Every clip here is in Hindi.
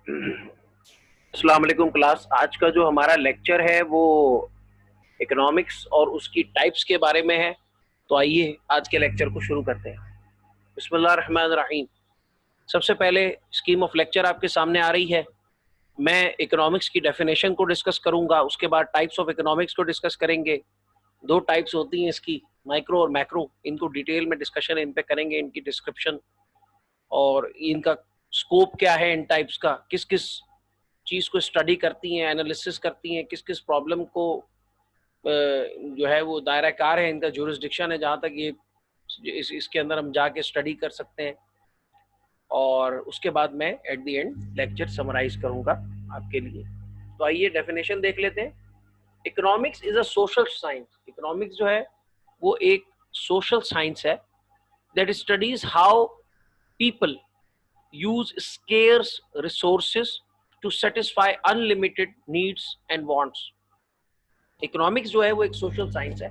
अस्सलाम वालेकुम क्लास। आज का जो हमारा लेक्चर है वो इकोनॉमिक्स और उसकी टाइप्स के बारे में है। तो आइए आज के लेक्चर को शुरू करते हैं। बिस्मिल्लाह रहमान रहीम। सबसे पहले स्कीम ऑफ लेक्चर आपके सामने आ रही है। मैं इकोनॉमिक्स की डेफिनेशन को डिस्कस करूंगा, उसके बाद टाइप्स ऑफ इकोनॉमिक्स को डिस्कस करेंगे। दो टाइप्स होती हैं इसकी, माइक्रो और मैक्रो। इनको डिटेल में डिस्कशन इन पे करेंगे, इनकी डिस्क्रिप्शन और इनका स्कोप क्या है, इन टाइप्स का किस किस चीज को स्टडी करती हैं, एनालिसिस करती हैं, किस किस प्रॉब्लम को जो है वो दायरा कार है, इनका जुरिस्डिक्शन है, जहाँ तक ये इसके अंदर हम जाके स्टडी कर सकते हैं। और उसके बाद मैं at the end lecture summarise करूंगा आपके लिए। तो आइए डेफिनेशन देख लेते हैं। Economics is a social science. Economics जो है वो एक सोशल साइंस है that studies how people use scarce resources to satisfy unlimited needs and wants. Economics जो है वो एक सोशल साइंस है,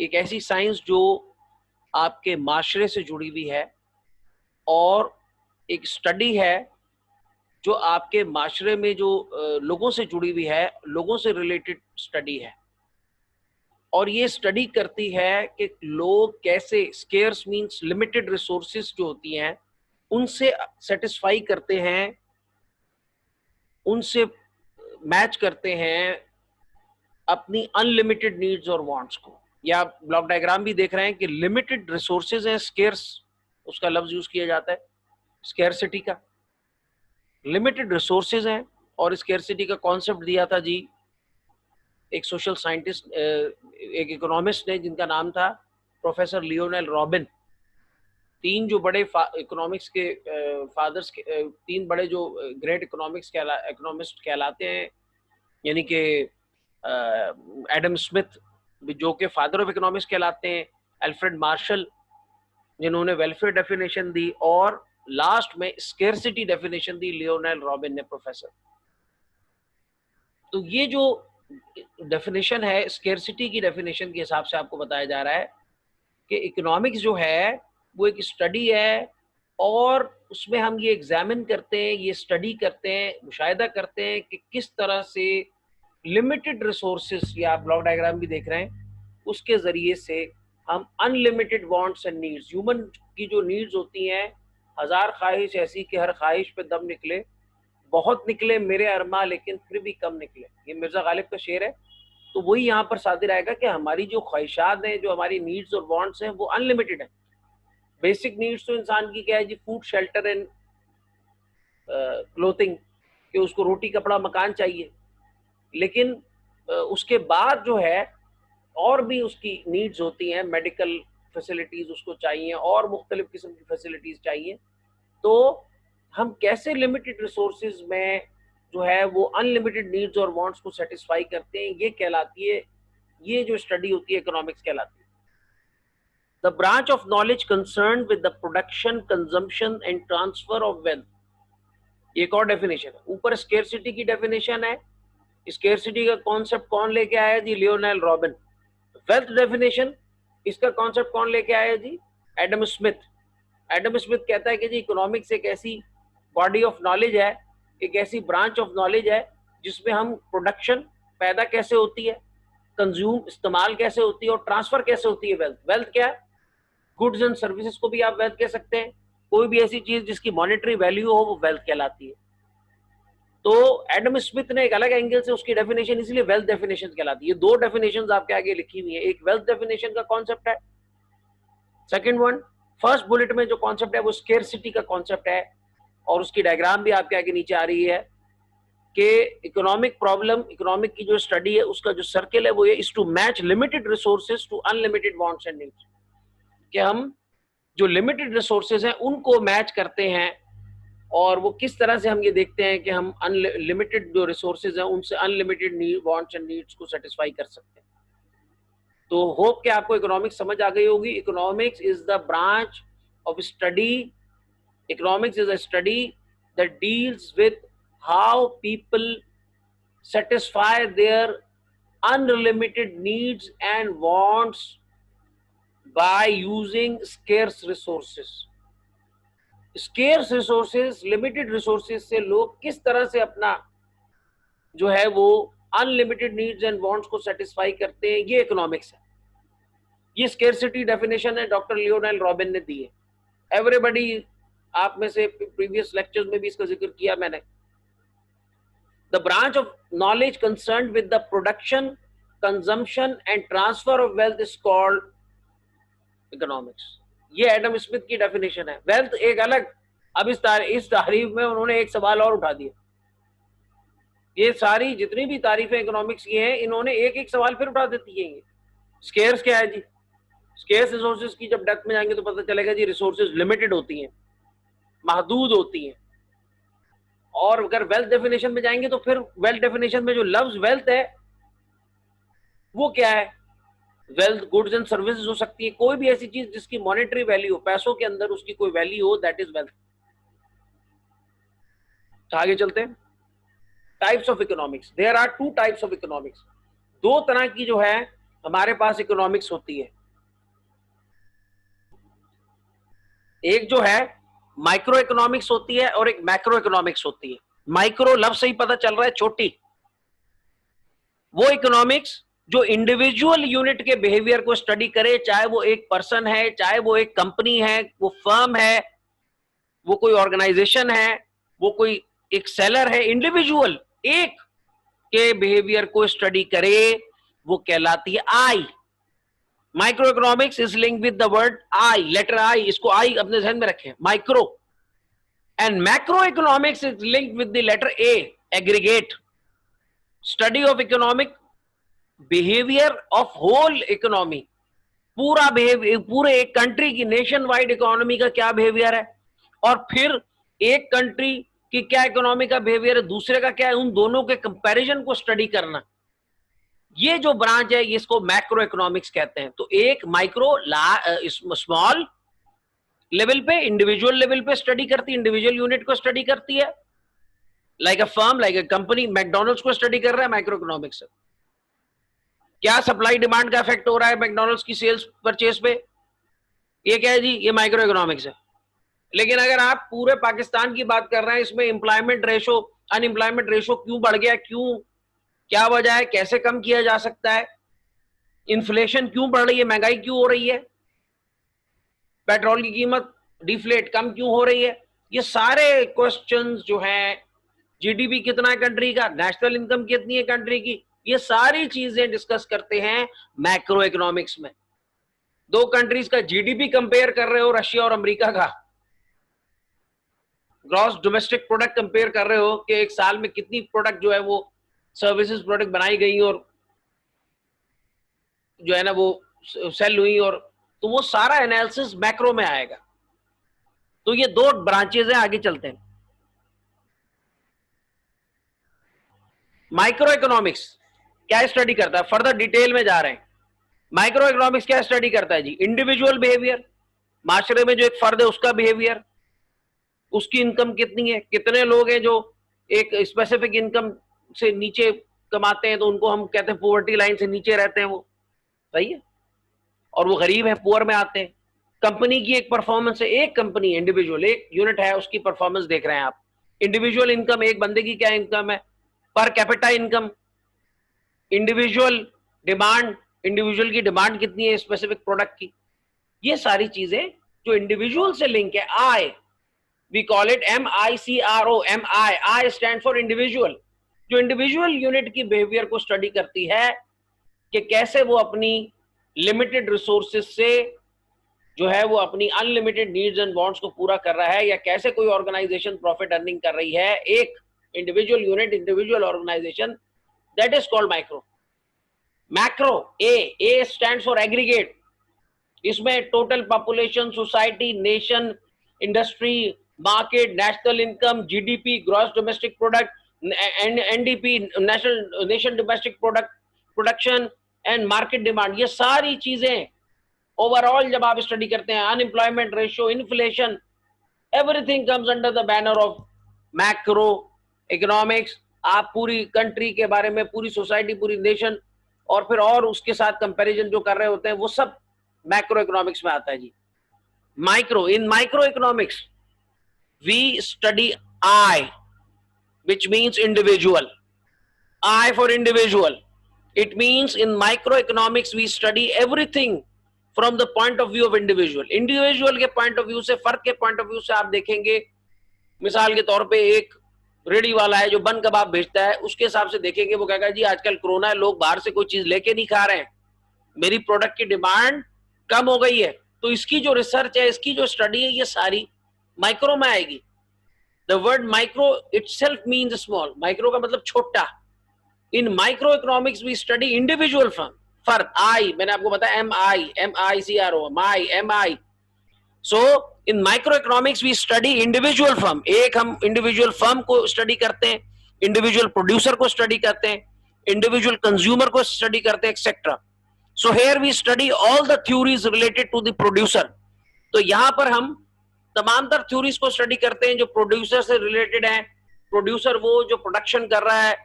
एक ऐसी साइंस जो आपके माशरे से जुड़ी हुई है और एक स्टडी है जो आपके माशरे में जो लोगों से जुड़ी हुई है, लोगों से रिलेटेड स्टडी है। और ये स्टडी करती है कि लोग कैसे स्केर्स मींस लिमिटेड रिसोर्सेज जो होती हैं उनसे सेटिस्फाई करते हैं, उनसे मैच करते हैं अपनी अनलिमिटेड नीड्स और वांट्स को। या ब्लॉक डायग्राम भी देख रहे हैं कि लिमिटेड रिसोर्सेज हैं, स्केर्स उसका लफ्ज यूज किया जाता है, स्केर्सिटी का। लिमिटेड रिसोर्सेज हैं और स्केर्सिटी का कॉन्सेप्ट दिया था जी एक सोशल साइंटिस्ट, एक इकोनॉमिस्ट ने, जिनका नाम था प्रोफेसर लियोनेल रॉबिन। तीन जो बड़े इकोनॉमिक्स के फादर्स के, तीन बड़े जो ग्रेट इकोनॉमिस्ट कहलाते हैं, यानी कि एडम स्मिथ जो कि फादर ऑफ इकोनॉमिक्स कहलाते हैं, अल्फ्रेड मार्शल जिन्होंने वेलफेयर डेफिनेशन दी, और लास्ट में स्केर्सिटी डेफिनेशन दी लियोनेल रॉबिन ने, प्रोफेसर। तो ये जो डेफिनेशन है, स्केर्सिटी की डेफिनेशन के हिसाब से आपको बताया जा रहा है कि इकोनॉमिक्स जो है वो एक स्टडी है और उसमें हम ये एग्जामिन करते हैं, ये स्टडी करते हैं, मुशाहिदा करते हैं कि किस तरह से लिमिटेड रिसोर्सेस, या आप ब्लॉक डायग्राम भी देख रहे हैं, उसके जरिए से हम unlimited wants and needs, human की जो नीड्स होती हैं, हजार ख्वाहिश ऐसी कि हर ख्वाहिश पे दम निकले, बहुत निकले मेरे अरमा लेकिन फिर भी कम निकले, ये मिर्जा गालिब का शेर है। तो वही यहाँ पर सादिर आएगा कि हमारी जो ख्वाहिशात हैं, जो हमारी नीड्स और वांट्स हैं, वो अनलिमिटेड है। बेसिक नीड्स तो इंसान की क्या है जी, फूड, शेल्टर एंड क्लोथिंग, कि उसको रोटी, कपड़ा, मकान चाहिए। लेकिन उसके बाद जो है और भी उसकी नीड्स होती हैं, मेडिकल फैसिलिटीज उसको चाहिए और मुख्तलिफ किस्म की फैसिलिटीज चाहिए। तो हम कैसे लिमिटेड रिसोर्सेज में जो है वो अनलिमिटेड नीड्स और वांट्स को सेटिस्फाई करते हैं, ये कहलाती है, ये जो स्टडी होती है इकोनॉमिक्स कहलाती है। The branch of knowledge concern with the production, consumption and transfer of wealth. एक और डेफिनेशन है, ऊपर स्केर्सिटी की डेफिनेशन है। स्केर्सिटी का कॉन्सेप्ट कौन लेके आया जी? Lionel Robin. वेल्थ डेफिनेशन, इसका कॉन्सेप्ट कौन लेके आया जी? Adam Smith. एडम स्मिथ कहता है कि जी इकोनॉमिक्स एक ऐसी बॉडी ऑफ नॉलेज है, एक ऐसी ब्रांच ऑफ नॉलेज है जिसमें हम प्रोडक्शन, पैदा कैसे होती है, कंज्यूम, इस्तेमाल कैसे होती है, और ट्रांसफर कैसे होती है वेल्थ। वेल्थ क्या है? गुड्स एंड सर्विसेज को भी आप वेल्थ कह सकते हैं। कोई भी ऐसी चीज जिसकी मॉनेटरी वैल्यू हो वो वेल्थ कहलाती है। तो एडम स्मिथ ने एक अलग एंगल से उसकी डेफिनेशन, इसलिए वेल्थ डेफिनेशन कहलाती है। दो डेफिनेशन आपके आगे लिखी हुई है, एक वेल्थ डेफिनेशन का कॉन्सेप्ट है, सेकंड वन, फर्स्ट बुलेट में जो कॉन्सेप्ट है वो स्केर्सिटी का कॉन्सेप्ट है। और उसकी डायग्राम भी आपके आगे नीचे आ रही है कि इकोनॉमिक प्रॉब्लम, इकोनॉमिक की जो स्टडी है उसका जो सर्किल है वो ये, is to match limited resources to unlimited wants and needs. कि हम जो लिमिटेड रिसोर्सेज हैं उनको मैच करते हैं, और वो किस तरह से हम ये देखते हैं कि हम अनलिमिटेड जो रिसोर्सेज हैं उनसे अनलिमिटेड वांट्स एंड नीड्स को सेटिस्फाई कर सकते हैं। तो होप कि आपको इकोनॉमिक्स समझ आ गई होगी। Economics is the branch of study, economics is a study that deals with how people satisfy their unlimited needs and wants by using scarce resources. Scarce resources, limited resources से लोग किस तरह से अपना जो है वो अनलिमिटेड नीड्स एंड वांट्स को सेटिस्फाई करते हैं, ये इकोनॉमिक्स है। ये स्केर्सिटी डेफिनेशन है, डॉक्टर लियोनेल रॉबिन ने दी है। एवरीबडी, आप में से प्रीवियस लेक्चर्स में भी इसका जिक्र किया मैंने। The branch of knowledge concerned with the production, consumption and transfer of wealth is called economics. ये एडम स्मिथ की डेफिनेशन है। वेल्थ एक अलग, अब इस तारीफ में उन्होंने एक सवाल और उठा दिया। ये सारी जितनी भी तारीफें इकोनॉमिक्स की हैं, इन्होंने एक एक सवाल फिर उठा देती है। स्केर्स क्या है जी? स्केर्स रिसोर्सेज की जब डेप्थ में जाएंगे तो पता चलेगा जी रिसोर्सेज लिमिटेड होती हैं, महदूद होती हैं। और अगर वेल्थ डेफिनेशन में जाएंगे तो फिर वेल्थ डेफिनेशन में जो लफ्ज वेल्थ है वो क्या है? वेल्थ गुड्स एंड सर्विसेज हो सकती है, कोई भी ऐसी चीज जिसकी मॉनेटरी वैल्यू हो, पैसों के अंदर उसकी कोई वैल्यू हो, दैट इज वेल्थ। आगे चलते हैं। Types of economics, there are two types of economics. दो तरह की जो है हमारे पास इकोनॉमिक्स होती है। एक जो है माइक्रो इकोनॉमिक्स होती है और एक मैक्रो इकोनॉमिक्स होती है। माइक्रो लफ्ज से ही पता चल रहा है छोटी। वो इकोनॉमिक्स जो इंडिविजुअल यूनिट के बिहेवियर को स्टडी करे, चाहे वो एक पर्सन है, चाहे वो एक कंपनी है, वो फर्म है, वो कोई ऑर्गेनाइजेशन है, वो कोई एक सेलर है, इंडिविजुअल एक के बिहेवियर को स्टडी करे, वो कहलाती है I. Micro economics is link with the word I, letter I, इसको आई अपने ध्यान में रखें, micro. And macro economics is link with the letter A, aggregate. Study of economic behaviour of whole economy, पूरा बिहेवियर, पूरे एक कंट्री की नेशन वाइड इकोनॉमी का क्या बिहेवियर है, और फिर एक कंट्री की क्या इकोनॉमी का बिहेवियर है, दूसरे का क्या है, उन दोनों के कंपैरिजन को स्टडी करना। ये जो ब्रांच है इसको मैक्रो इकोनॉमिक्स कहते हैं। तो एक माइक्रो स्मॉल लेवल पे, इंडिविजुअल लेवल पे स्टडी करती है, इंडिविजुअल यूनिट को स्टडी करती है, like a firm, like a company. McDonald's को स्टडी कर रहा है माइक्रो इकोनॉमिक्स से, क्या सप्लाई डिमांड का इफेक्ट हो रहा है मैकडॉनल्ड्स की सेल्स परचेस पे, ये क्या है जी? ये माइक्रो इकोनॉमिक्स है। लेकिन अगर आप पूरे पाकिस्तान की बात कर रहे हैं, इसमें एम्प्लॉयमेंट रेशो, अनएम्प्लॉयमेंट रेशो क्यों बढ़ गया, क्यों, क्या वजह है, कैसे कम किया जा सकता है, इन्फ्लेशन क्यों बढ़ रही है, महंगाई क्यों हो रही है, पेट्रोल की कीमत डिफ्लेट कम क्यों हो रही है, ये सारे क्वेश्चंस जो हैं, जीडीपी कितना है कंट्री का, नेशनल इनकम कितनी है कंट्री की, ये सारी चीजें डिस्कस करते हैं मैक्रो इकोनॉमिक्स में। दो कंट्रीज का जीडीपी कंपेयर कर रहे हो, रशिया और अमेरिका का, ग्रॉस डोमेस्टिक प्रोडक्ट कंपेयर कर रहे हो कि एक साल में कितनी प्रोडक्ट जो है वो सर्विसेज प्रोडक्ट बनाई गई और जो है ना वो सेल हुई, और तो वो सारा एनालिसिस मैक्रो में आएगा। तो ये दो ब्रांचेज हैं। आगे चलते हैं। माइक्रो इकोनॉमिक्स क्या स्टडी करता है, फर्दर डिटेल में जा रहे हैं। माइक्रो इकोनॉमिक्स क्या स्टडी करता है जी? इंडिविजुअल बिहेवियर, माशरे में जो एक फर्द है उसका बिहेवियर, उसकी इनकम कितनी है, कितने लोग हैं जो एक स्पेसिफिक इनकम से नीचे कमाते हैं, तो उनको हम कहते हैं पॉवर्टी लाइन से नीचे रहते हैं, वो सही है, और वो गरीब है, पुअर में आते हैं। कंपनी की एक परफॉर्मेंस है, एक कंपनी इंडिविजुअल एक यूनिट है, उसकी परफॉर्मेंस देख रहे हैं आप। इंडिविजुअल इनकम, एक बंदे की क्या इनकम है, per capita income, individual demand, individual की डिमांड कितनी है स्पेसिफिक प्रोडक्ट की, ये सारी चीजें जो इंडिविजुअल से लिंक है। I, we call it MICRO, I stand for individual, जो इंडिविजुअल यूनिट की बिहेवियर को स्टडी करती है कि कैसे वो अपनी लिमिटेड रिसोर्सेज से जो है वो अपनी अनलिमिटेड नीड्स एंड वांट्स को पूरा कर रहा है, या कैसे कोई ऑर्गेनाइजेशन प्रॉफिट अर्निंग कर रही है, एक individual unit, individual organisation, that is called micro. Macro, A stands for aggregate, इसमें total population, society, nation, industry, market, national income, GDP, gross domestic product, NDP, nation domestic product, production and market demand, ये सारी चीजें ओवरऑल जब आप स्टडी करते हैं, unemployment ratio, inflation, everything comes under the banner of macro economics. आप पूरी कंट्री के बारे में, पूरी सोसाइटी, पूरी नेशन, और फिर और उसके साथ कंपैरिजन जो कर रहे होते हैं, वो सब मैक्रो इकोनॉमिक्स में आता है जी। Micro, in micro economics we study I, which means individual. I for individual. It means in microeconomics we study everything from the point of view of individual. Individual के point of view से, फर्द के point of view से आप देखेंगे, मिसाल के तौर पे एक रेडी वाला है जो बन कबाब बेचता है, उसके हिसाब से देखेंगे, वो कहेगा जी आजकल कोरोना है, लोग बाहर से कोई चीज लेके नहीं खा रहे हैं, मेरी प्रोडक्ट की डिमांड कम हो गई है, तो इसकी जो रिसर्च है, इसकी जो स्टडी है, ये सारी माइक्रो में आएगी. The word micro itself means small. Micro का मतलब छोटा. In micro economics we study individual firm, फर्द, आई, मैंने आपको बताया MICRO, my, MI. So in micro economics we study individual firm. एक हम इंडिविजुअल फर्म को स्टडी करते हैं, इंडिविजुअल प्रोड्यूसर को स्टडी करते हैं, इंडिविजुअल कंज्यूमर को स्टडी करते हैं, etcetera. So here we study all the theories related to the producer. तो यहां पर हम तमाम तर थ्योरीज को स्टडी करते हैं जो प्रोड्यूसर से रिलेटेड है. प्रोड्यूसर वो जो प्रोडक्शन कर रहा है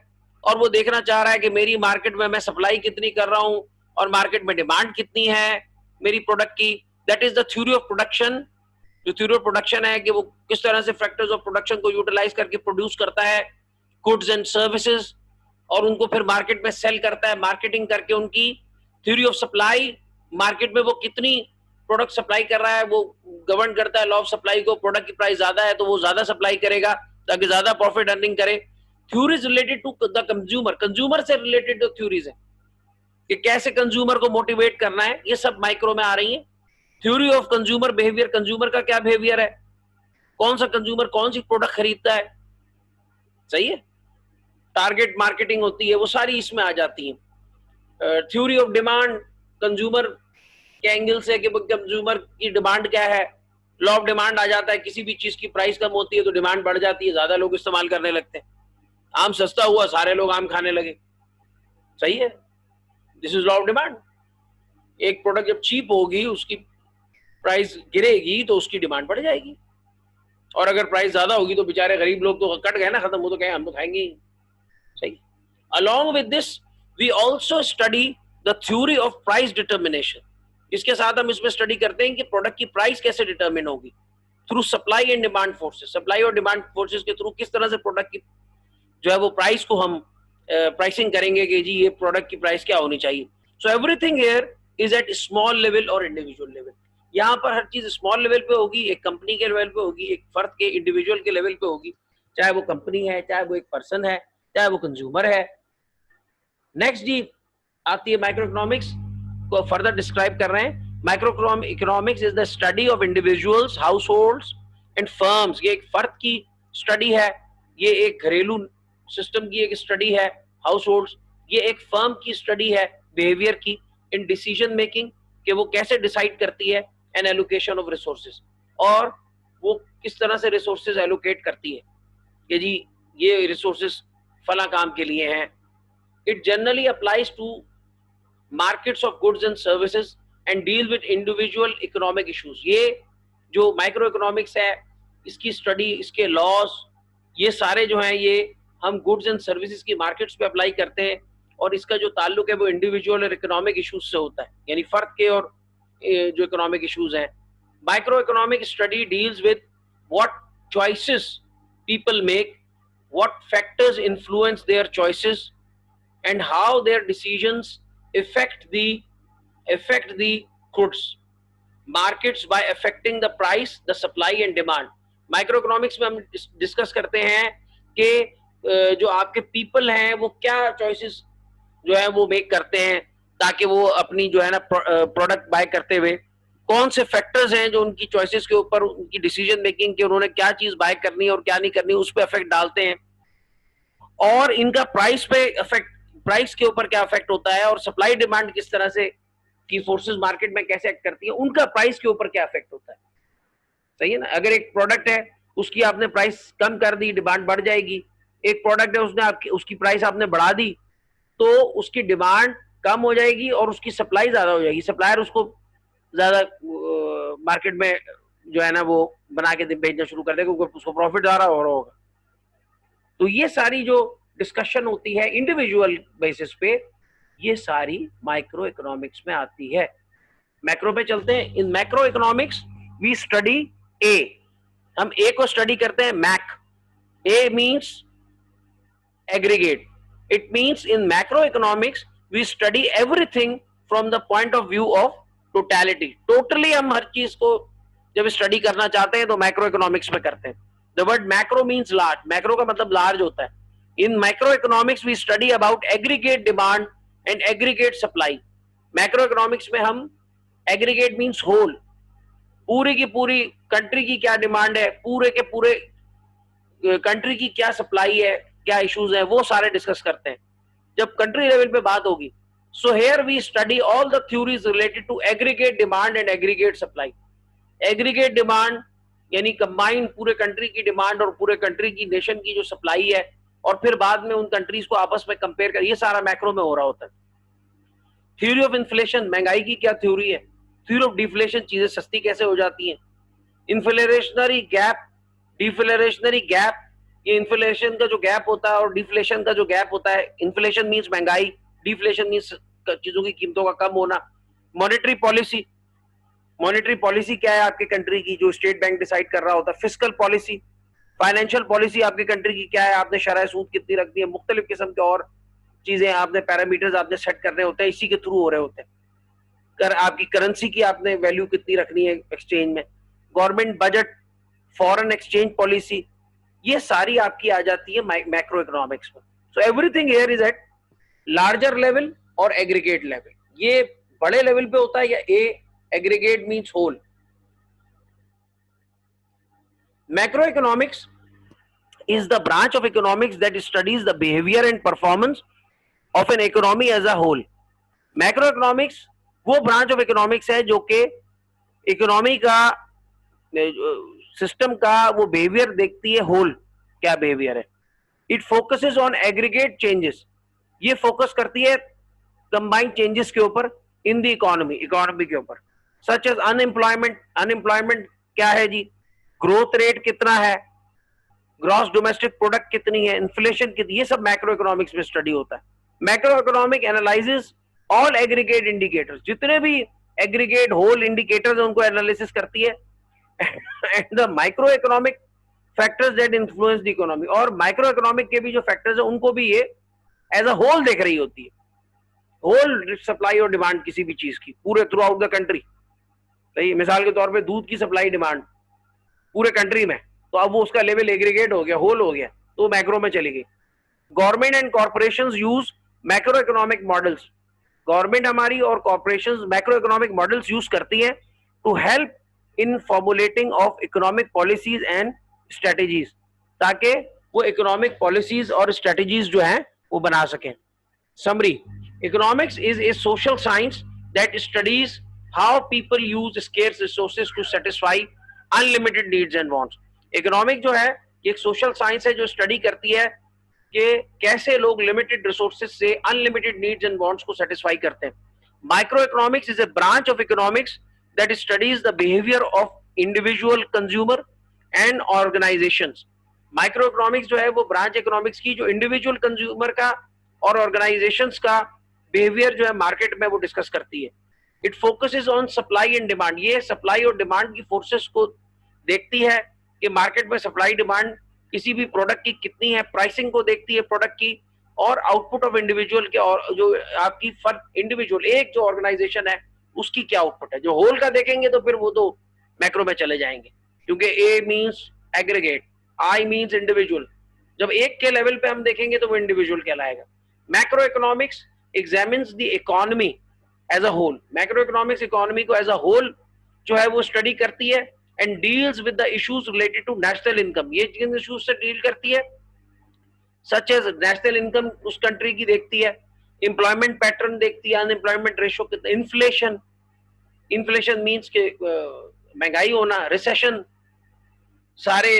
और वो देखना चाह रहा है कि मेरी मार्केट में मैं सप्लाई कितनी कर रहा हूं और मार्केट में डिमांड कितनी है मेरी प्रोडक्ट की. That is the theory of production. जो थ्योरी ऑफ प्रोडक्शन है कि वो किस तरह से फैक्टर्स ऑफ प्रोडक्शन को यूटिलाइज करके प्रोड्यूस करता है गुड्स एंड सर्विसेज, और उनको फिर मार्केट में सेल करता है, मार्केटिंग करके. उनकी थ्योरी ऑफ सप्लाई, मार्केट में वो कितनी प्रोडक्ट सप्लाई कर रहा है वो गवर्न करता है लॉ ऑफ सप्लाई को. प्रोडक्ट की प्राइस ज्यादा है तो वो ज्यादा सप्लाई करेगा ताकि ज्यादा प्रॉफिट अर्निंग करे. Theories related to the consumer, consumer से रिलेटेड जो थ्योरीज है कि कैसे कंज्यूमर को मोटिवेट करना है, ये सब माइक्रो में आ रही है. Theory of consumer behaviour, consumer का क्या बिहेवियर है, कौन सा कंज्यूमर कौन सी प्रोडक्ट खरीदता है, सही है. टारगेट मार्केटिंग होती है, वो सारी इसमें आ जाती है. थ्योरी ऑफ डिमांड, कंज्यूमर के एंगल से कि कंज्यूमर की डिमांड क्या है. लॉ ऑफ डिमांड आ जाता है, किसी भी चीज की प्राइस कम होती है तो डिमांड बढ़ जाती है, ज्यादा लोग इस्तेमाल करने लगते हैं. आम सस्ता हुआ, सारे लोग आम खाने लगे, सही है. This is law of demand. एक प्रोडक्ट जब चीप होगी, उसकी प्राइस गिरेगी तो उसकी डिमांड बढ़ जाएगी, और अगर प्राइस ज्यादा होगी तो बेचारे गरीब लोग तो कट गए ना, खत्म, वो तो कहें हम तो खाएंगे ही, सही. Along with this we also study the theory of price determination. इसके साथ हम इसमें स्टडी करते हैं कि प्रोडक्ट की प्राइस कैसे डिटर्मिन होगी through supply and demand forces. Supply और डिमांड फोर्सेस के थ्रू किस तरह से प्रोडक्ट की जो है वो प्राइस को हम प्राइसिंग करेंगे कि जी ये प्रोडक्ट की प्राइस क्या होनी चाहिए. So everything here is at small level और इंडिविजुअल लेवल. यहाँ पर हर चीज स्मॉल लेवल पे होगी, एक कंपनी के लेवल पे होगी, एक फर्द के इंडिविजुअल के लेवल पे होगी, चाहे वो कंपनी है, चाहे वो एक पर्सन है, चाहे वो कंज्यूमर है. नेक्स्ट जी आती है माइक्रो इकोनॉमिक्स को फर्दर डिस्क्राइब कर रहे हैं. Micro economics is the study of individuals, house holds and firms. ये एक फर्द की स्टडी है, ये एक घरेलू सिस्टम की एक स्टडी है, हाउस होल्ड्स. ये एक फर्म की स्टडी है बिहेवियर की, इन डिसीजन मेकिंग, कि वो कैसे डिसाइड करती है एन एलोकेशन ऑफ रिसोर्सेज, और वो किस तरह से रिसोर्सेज एलोकेट करती है कि जी ये रिसोर्सेज फला काम के लिए हैं. It generally applies to markets of goods and services and deal with individual economic issues. ये जो माइक्रो इकोनॉमिक्स है, इसकी स्टडी, इसके लॉज, ये सारे जो हैं ये हम गुड्स एंड सर्विसेज की मार्केट्स पे अप्लाई करते हैं, और इसका जो ताल्लुक है वो इंडिविजुअल और इकोनॉमिक इश्यूज से होता है, यानी फर्द के और जो इकोनॉमिक इश्यूज हैं. Micro economic study deals with what choices people make, what factors influence there choices and how their decisions affect the goods markets by affecting the price, the supply and demand. Micro economics में हम डिस्कस करते हैं कि जो आपके पीपल हैं वो क्या चॉइसेस जो है वो मेक करते हैं ताकि वो अपनी जो है ना प्रोडक्ट बाय करते हुए कौन से फैक्टर्स हैं जो उनकी चॉइसेस के ऊपर, उनकी डिसीजन मेकिंग के, उन्होंने क्या चीज बाय करनी है और क्या नहीं करनी, उस पर इफेक्ट डालते हैं. और इनका प्राइस पे इफेक्ट, प्राइस के ऊपर क्या इफेक्ट होता है, और सप्लाई डिमांड किस तरह से की फोर्सेस मार्केट में कैसे एक्ट करती है, उनका प्राइस के ऊपर क्या इफेक्ट होता है, सही है ना. अगर एक प्रोडक्ट है उसकी आपने प्राइस कम कर दी, डिमांड बढ़ जाएगी. एक प्रोडक्ट है उसने उसकी प्राइस आपने बढ़ा दी तो उसकी डिमांड कम हो जाएगी और उसकी सप्लाई ज्यादा हो जाएगी. सप्लायर उसको ज्यादा मार्केट में जो है ना वो बना के बेचना शुरू कर देगा क्योंकि उसको प्रॉफिट ज्यादा हो रहा होगा. तो ये सारी जो डिस्कशन होती है इंडिविजुअल बेसिस पे, ये सारी माइक्रो इकोनॉमिक्स में आती है. मैक्रो पे चलते हैं. In macro economics we study A, हम ए को स्टडी करते हैं mac. A means aggregate. It means in macro economics we study everything from the point of view of totality. Totally हम हर चीज को जब स्टडी करना चाहते हैं तो मैक्रो इकोनॉमिक्स में करते हैं. The word macro means large. Macro का मतलब लार्ज होता है. In micro economics we study about aggregate demand and aggregate supply. Macro economics में हम एग्रीगेट मींस होल, पूरी की पूरी कंट्री की क्या डिमांड है, पूरे के पूरे कंट्री की क्या सप्लाई है, क्या इश्यूज है, वो सारे डिस्कस करते हैं जब कंट्री लेवल पे बात होगी. So here we study all the theories related to aggregate demand and aggregate supply. Aggregate demand यानी कंबाइंड पूरे कंट्री की डिमांड और पूरे कंट्री की नेशन की जो सप्लाई है, और फिर बाद में उन कंट्रीज को आपस में कंपेयर कर, ये सारा मैक्रो में हो रहा होता है. थ्योरी ऑफ इन्फ्लेशन, महंगाई की क्या थ्योरी है. थ्योरी ऑफ डिफ्लेशन, चीजें सस्ती कैसे हो जाती हैं. इन्फ्लेशनरी गैप, डिफ्लेशनरी गैप, ये इन्फ्लेशन का जो गैप होता है और डिफ्लेशन का जो गैप होता है. इन्फ्लेशन मींस महंगाई, डिफ्लेशन मींस चीजों की कीमतों का कम होना. मॉनेटरी पॉलिसी, मॉनेटरी पॉलिसी क्या है आपके कंट्री की, जो स्टेट बैंक डिसाइड कर रहा होता है. फिस्कल पॉलिसी, फाइनेंशियल पॉलिसी आपकी कंट्री की क्या है, आपने शरह सूद कितनी रखनी है, मुख्तलिफ किस्म के और चीजें आपने पैरामीटर्स आपने सेट करने होते हैं, इसी के थ्रू हो रहे होते हैं. आपकी करेंसी की आपने वैल्यू कितनी रखनी है एक्सचेंज में. Government budget, foreign exchange policy, ये सारी आपकी आ जाती है मैक्रो इकोनॉमिक्स में. So everything here is at larger level और एग्रीगेट लेवल. ये बड़े लेवल पे होता है या A aggregate means whole. Macro economics is the branch of economics that studies the behavior and performance of an economy as a whole. Macroeconomics वो ब्रांच ऑफ इकोनॉमिक्स है जो कि इकोनॉमी का सिस्टम का वो बिहेवियर देखती है, होल क्या बिहेवियर है. It focuses on aggregate changes, ये फोकस करती है कंबाइंड चेंजेस के ऊपर इन द इकोनॉमी, इकोनॉमी के ऊपर. सच एज अनएम्प्लॉयमेंट, अनएम्प्लॉयमेंट क्या है जी, ग्रोथ रेट कितना है, ग्रॉस डोमेस्टिक प्रोडक्ट कितनी है, इन्फ्लेशन कितनी, ये सब मैक्रो इकोनॉमिक्स में स्टडी होता है. Macro economic analyses all aggregate indicators, जितने भी एग्रीगेट होल इंडिकेटर्स हैं उनको एनालिसिस करती है. And the micro economic factors that influence the economy, और माइक्रो इकोनॉमिक के भी जो फैक्टर्स हैं उनको भी ये एज अ होल देख रही होती है. होल सप्लाई और डिमांड किसी भी चीज की पूरे थ्रू आउट द कंट्री. मिसाल के तौर पे दूध की सप्लाई डिमांड पूरे कंट्री में, तो अब वो उसका लेवल एग्रीगेट हो गया, होल हो गया, तो मैक्रो में चली गई. Government and corporations use macro economic models. Government हमारी और corporations macro economic models use करती है to help in formulating of economic policies and strategies, ताकि वो इकोनॉमिक पॉलिसीज और स्ट्रेटेजीज जो हैं वो बना सकें. Summary, economics is a social science that studies how people use scarce resources to satisfy unlimited needs and wants. Economic जो है ये एक सोशल साइंस है जो स्टडी करती है कि कैसे लोग लिमिटेड रिसोर्सेज से अनलिमिटेड नीड्स एंड वांट्स को सेटिस्फाई करते हैं. Micro economics is A branch of economics that studies the behaviour of individual consumer and organisations. Micro economics जो है वो ब्रांच इकोनॉमिक्स की जो इंडिविजुअल कंज्यूमर का और ऑर्गेनाइजेशंस का बिहेवियर जो है मार्केट में वो डिस्कस करती है. It focuses on supply and demand, ये सप्लाई और डिमांड की फोर्सेस को देखती है कि मार्केट में सप्लाई डिमांड किसी भी प्रोडक्ट की कितनी है, प्राइसिंग को देखती है प्रोडक्ट की, और आउटपुट ऑफ इंडिविजुअल के, और जो आपकी फर्क इंडिविजुअल एक जो ऑर्गेनाइजेशन है उसकी क्या आउटपुट है. जो होल का देखेंगे तो फिर वो तो मैक्रो में चले जाएंगे, क्योंकि A means aggregate, I means individual. जब एक के लेवल पे हम देखेंगे तो वो इंडिविजुअल कहलाएगा. Macro economics examines the economy as a whole. Macro economics economy को एज अ होल जो है वो स्टडी करती है and deals with the issues related to national income. ये जिन issues से डील करती है, such as national income उस कंट्री की देखती है, employment pattern देखती है, unemployment ratio कितना, inflation, inflation means के महंगाई होना, recession, सारे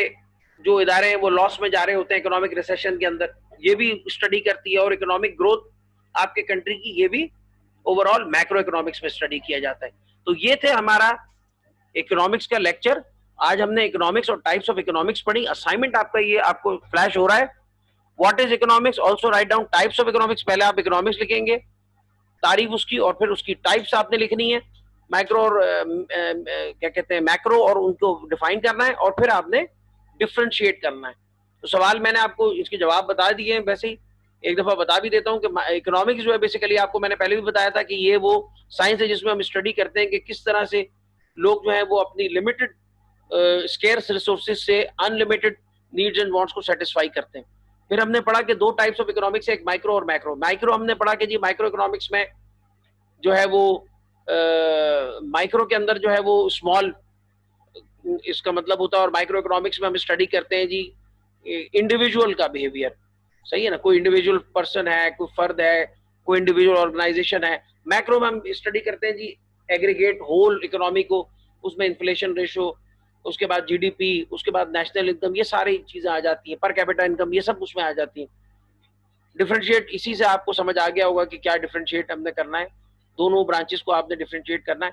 जो इदारे हैं वो लॉस में जा रहे होते हैं इकोनॉमिक रिसेशन के अंदर, ये भी स्टडी करती है. और इकोनॉमिक ग्रोथ आपके कंट्री की, ये भी ओवरऑल मैक्रो इकोनॉमिक्स में स्टडी किया जाता है. तो ये थे हमारा इकोनॉमिक्स का लेक्चर. आज हमने इकोनॉमिक्स और टाइप्स ऑफ इकोनॉमिक्स पढ़ी. असाइनमेंट आपका ये आपको फ्लैश हो रहा है. What is economics, also write down types of economics. पहले आप इकोनॉमिक्स लिखेंगे, तारीफ उसकी, और फिर उसकी टाइप्स आपने लिखनी है. माइक्रो और क्या कहते हैं मैक्रो, और उनको डिफाइन करना है, और फिर आपने डिफ्रेंशिएट करना है। तो सवाल मैंने आपको इसके जवाब बता दिए हैं, वैसे ही एक दफा बता भी देता हूँ कि इकोनॉमिक्स जो है बेसिकली, आपको मैंने पहले भी बताया था कि ये वो साइंस है जिसमें हम स्टडी करते हैं कि किस तरह से लोग जो है वो अपनी लिमिटेड स्केर्स रिसोर्सेज से अनलिमिटेड नीड्स एंड वांट्स को सेटिस्फाई करते हैं। फिर हमने पढ़ा कि दो टाइप्स ऑफ इकोनॉमिक्स है, एक माइक्रो और मैक्रो। माइक्रो हमने पढ़ा कि जी माइक्रो इकोनॉमिक्स में जो है वो माइक्रो के अंदर जो है वो स्मॉल इसका मतलब होता है, और माइक्रो इकोनॉमिक्स में हम स्टडी करते हैं जी इंडिविजुअल का बिहेवियर। सही है ना, कोई इंडिविजुअल पर्सन है, कोई फर्द है, कोई इंडिविजुअल ऑर्गेनाइजेशन है। मैक्रो में हम स्टडी करते हैं जी एग्रीगेट होल इकोनॉमी को, उसमें इन्फ्लेशन रेशो, उसके बाद जीडीपी, उसके बाद नेशनल इनकम, ये सारी चीजें आ जाती हैं, पर कैपिटा इनकम, ये सब उसमें आ जाती हैं। डिफरेंशिएट इसी से आपको समझ आ गया होगा कि क्या डिफरेंशिएट हमने करना है, दोनों ब्रांचेस को आपने डिफरेंशिएट करना है।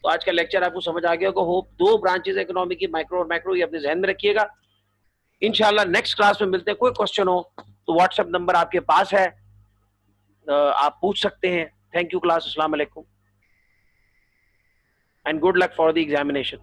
तो आज का लेक्चर आपको समझ आ गया होगा। होप दो ब्रांचेस इकोनॉमी की, माइक्रो और मैक्रो, ये अपने ध्यान में रखिएगा। इंशाल्लाह नेक्स्ट क्लास में मिलते हैं। कोई क्वेश्चन हो तो व्हाट्सएप नंबर आपके पास है, आप पूछ सकते हैं। थैंक यू क्लास, अस्सलाम वालेकुम and good luck for the examination.